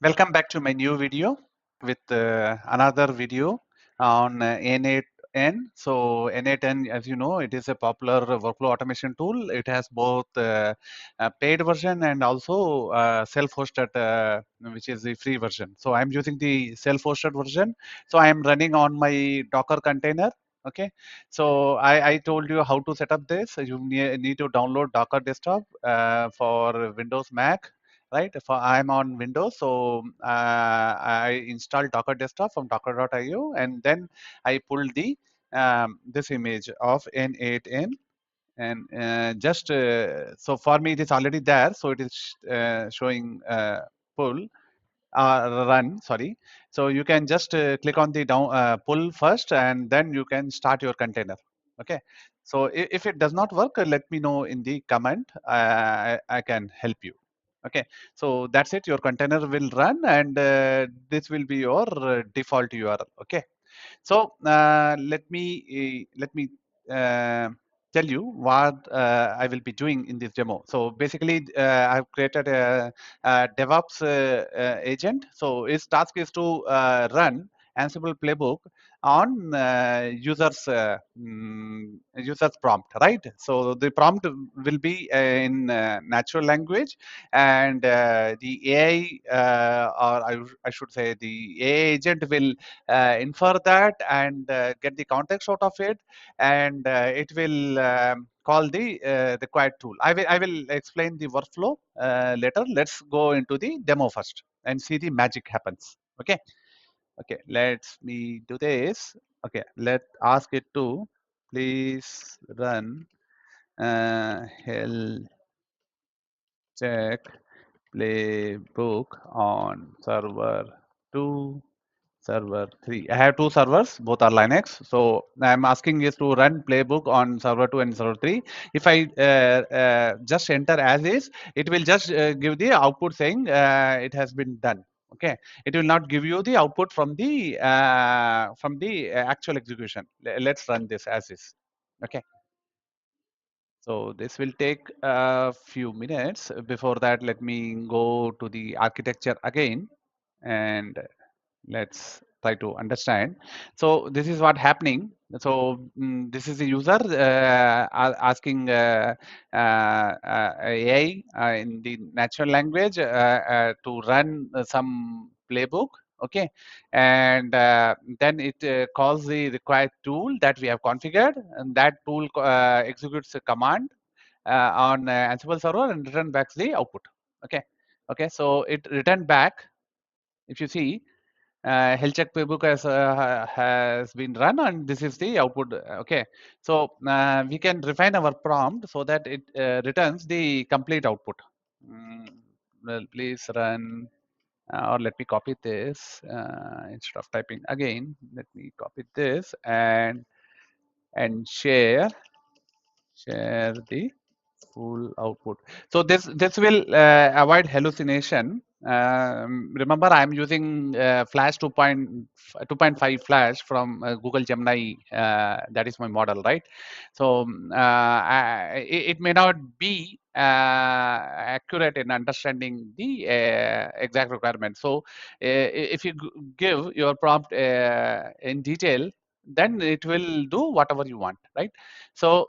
Welcome back to my new video with another video on N8N. So N8N, as you know, it is a popular workflow automation tool. It has both a paid version and also self-hosted, which is the free version. So I'm using the self-hosted version. So I am running on my Docker container. Okay, so I told you how to set up this. You need to download Docker Desktop for Windows, Mac, right? If I'm on Windows, so I installed Docker Desktop from docker.io, and then I pulled the this image of N8N, and just so for me it is already there, so it is showing pull run. Sorry, so you can just click on the down pull first, and then you can start your container. Okay, so if it does not work, let me know in the comment. I can help you. Okay, so that's it. Your container will run, and this will be your default URL. Okay, so let me uh, tell you what I will be doing in this demo. So basically, I've created a DevOps agent. So its task is to run Ansible Playbook on user's prompt, right? So the prompt will be in natural language, and the AI, I should say, the AI agent will infer that and get the context out of it, and it will call the required tool. I will explain the workflow later. Let's go into the demo first and see the magic happens. Okay. Okay. Let's me do this. Okay. Let ask it to please run health check playbook on server 2, server 3. I have two servers, both are Linux. So I'm asking is to run playbook on server 2 and server 3. If I just enter as is, it will just give the output saying it has been done. Okay, it will not give you the output from the actual execution. Let's run this as is. Okay. So this will take a few minutes. Before that, let me go to the architecture again, and let's try to understand. So this is what happening. So this is the user asking AI in the natural language to run some playbook. Okay, and then it calls the required tool that we have configured, and that tool executes a command on Ansible server and return back the output. Okay, okay, so it returned back. If you see, healthcheck playbook has been run, and this is the output. Okay, so we can refine our prompt so that it returns the complete output. Well, please run, or let me copy this instead of typing again. Let me copy this and share the full output. So this will avoid hallucination. Remember, I'm using Flash 2.5 Flash from Google Gemini. That is my model, right? So it may not be accurate in understanding the exact requirement. So if you give your prompt in detail, then it will do whatever you want, right? So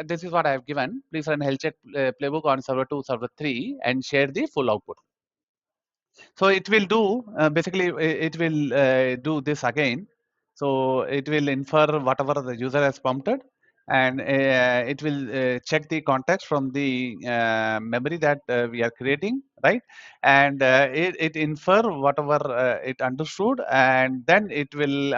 this is what I have given. Please run health check playbook on server 2, server 3, and share the full output. So it will do basically it will do this again. So it will infer whatever the user has prompted, and it will check the context from the memory that we are creating, right? And it infer whatever it understood, and then it will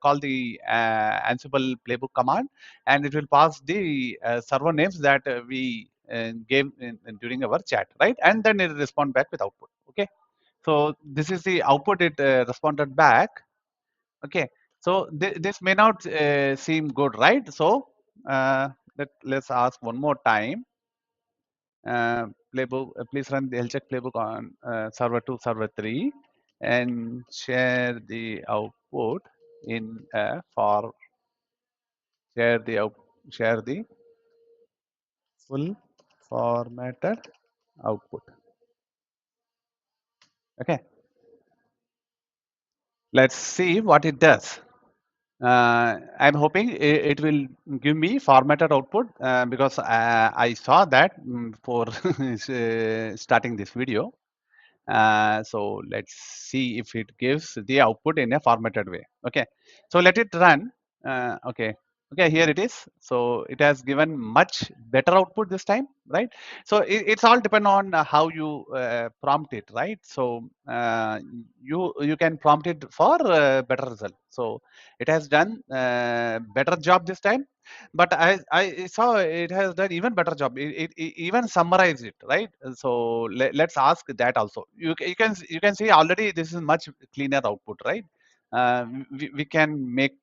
call the Ansible playbook command, and it will pass the server names that we gave during our chat, right? And then it will respond back with output. Okay. So this is the output it responded back. Okay. So this may not seem good, right? So let's ask one more time. Playbook, please run the health check playbook on server 2, server 3, and share the output in for share the full formatted output. Okay, let's see what it does. I'm hoping it will give me formatted output because I saw that for starting this video. So let's see if it gives the output in a formatted way. Okay, so let it run. Okay, okay, here it is. So it has given much better output this time, right? So it's all depend on how you prompt it, right? So you can prompt it for better result. So it has done better job this time, but I saw it has done even better job. It even summarized it, right? So let's ask that also. You can see already this is much cleaner output, right? We can make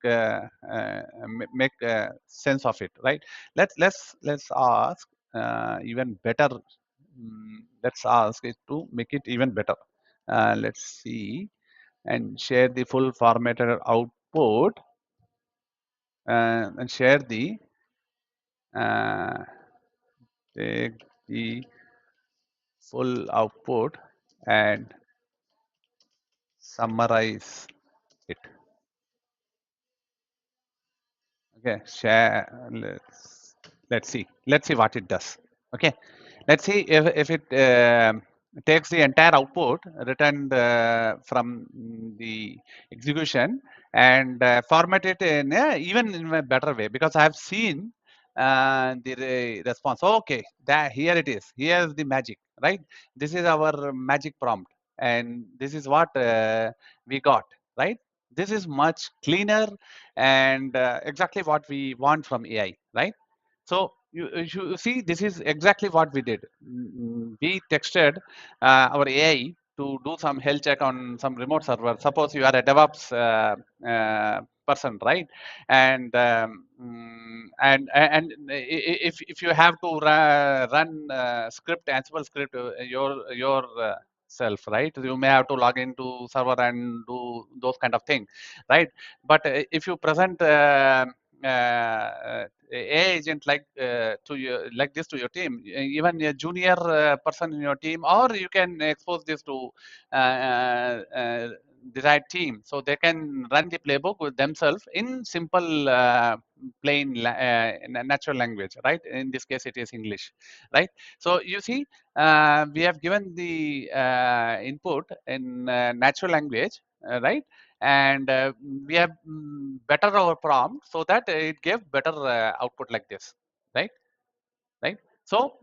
sense of it, right? Let's ask even better. Let's ask it to make it even better. Let's see and share the full formatted output and share the uh, take the full output and summarize it. Okay, share. Let's see what it does. Okay, let's see if it takes the entire output returned from the execution and format it in even in a better way, because I have seen the response. Okay, that here it is. Here's the magic, right? This is our magic prompt, and this is what we got, right? This is much cleaner and exactly what we want from AI, right? So you see, this is exactly what we did. We texted our AI to do some health check on some remote server. Suppose you are a DevOps person, right? And if you have to run script, Ansible script, your self, right? You may have to log into server and do those kind of things, right? But if you present AI agent to you like this to your team, even a junior person in your team, or you can expose this to uh, the right team, so they can run the playbook with themselves in simple, plain, natural language, right? In this case, it is English, right? So you see, we have given the input in natural language, right? And we have better our prompt so that it gave better output like this, right? Right. So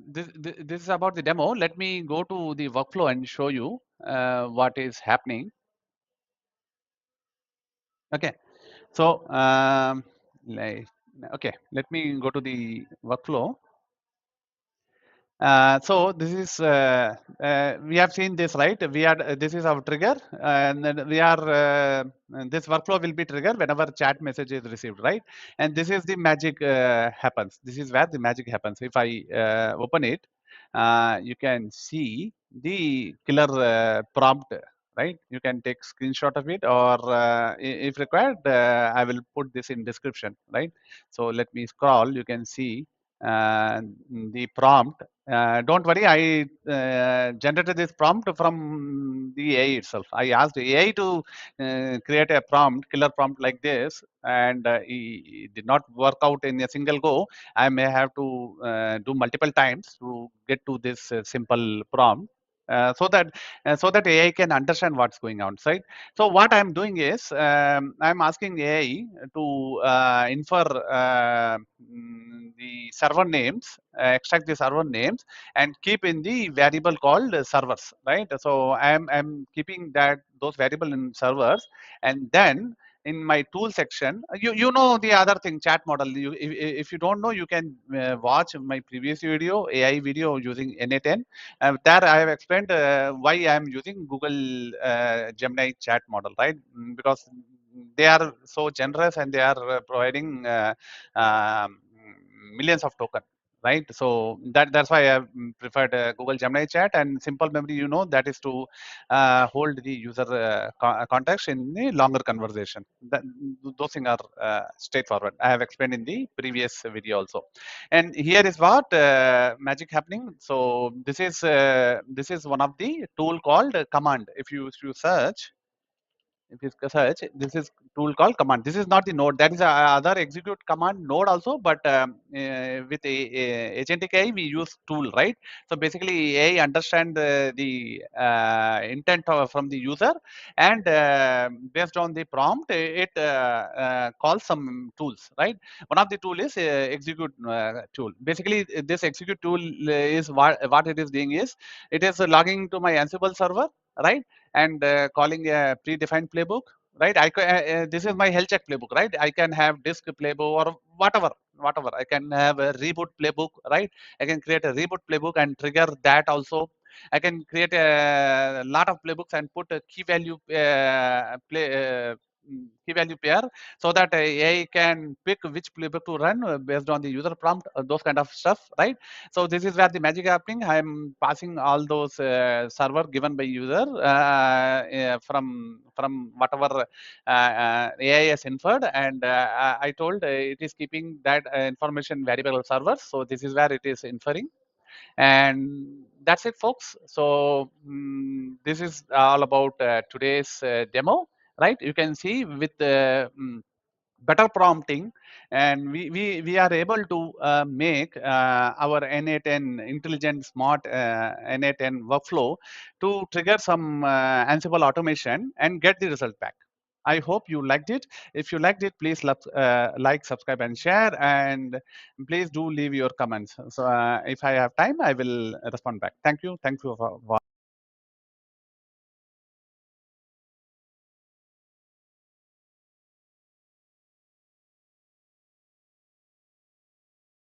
this is about the demo. Let me go to the workflow and show you what is happening. Okay. So like, okay, let me go to the workflow. So this is we have seen this, right? We are this is our trigger, and then we are this workflow will be triggered whenever chat message is received, right? And this is the magic happens. This is where the magic happens. If I open it, you can see the killer prompt, right? You can take screenshot of it, or if required, I will put this in description, right? So let me scroll. You can see uh, the prompt. Don't worry, I generated this prompt from the AI itself. I asked AI to create a prompt, killer prompt like this, and it did not work out in a single go. I may have to do multiple times to get to this simple prompt. So that AI can understand what's going on, right? So what I'm doing is I'm asking AI to infer the server names, extract the server names, and keep in the variable called servers, right? So I'm keeping that those variable in servers, and then in my tool section, you know the other thing, chat model. If you don't know, you can watch my previous video, AI video using NA10. There I have explained why I am using Google Gemini chat model, right? Because they are so generous and they are providing millions of tokens, right? So that's why I preferred Google Gemini Chat. And simple memory, that is to hold the user context in a longer conversation. Those things are straightforward. I have explained in the previous video also. And here is what magic happening. So this is one of the tool called command. If you search, this is tool called command. This is not the node. That is other execute command node also, but with agentic AI we use tool, right? So basically AI understand the intent from the user, and based on the prompt it calls some tools, right? One of the tool is execute tool. Basically this execute tool is what it is doing is it is logging to my Ansible server, right? And calling a predefined playbook, right? This is my health check playbook, right? I can have disk playbook or whatever. I can have a reboot playbook, right? I can create a reboot playbook and trigger that also. I can create a lot of playbooks and put a key value key value pair, so that AI can pick which playbook to run based on the user prompt, those kind of stuff, right? So this is where the magic happening. I'm passing all those server given by user from whatever AI has inferred, and I told it is keeping that information variable servers. So this is where it is inferring, and that's it, folks. So this is all about today's demo, right? You can see with better prompting, and we are able to make our na10 intelligent smart na10 workflow to trigger some Ansible automation and get the result back. I hope you liked it. If you liked it, please like, subscribe, and share, and please do leave your comments. So if I have time, I will respond back. Thank you for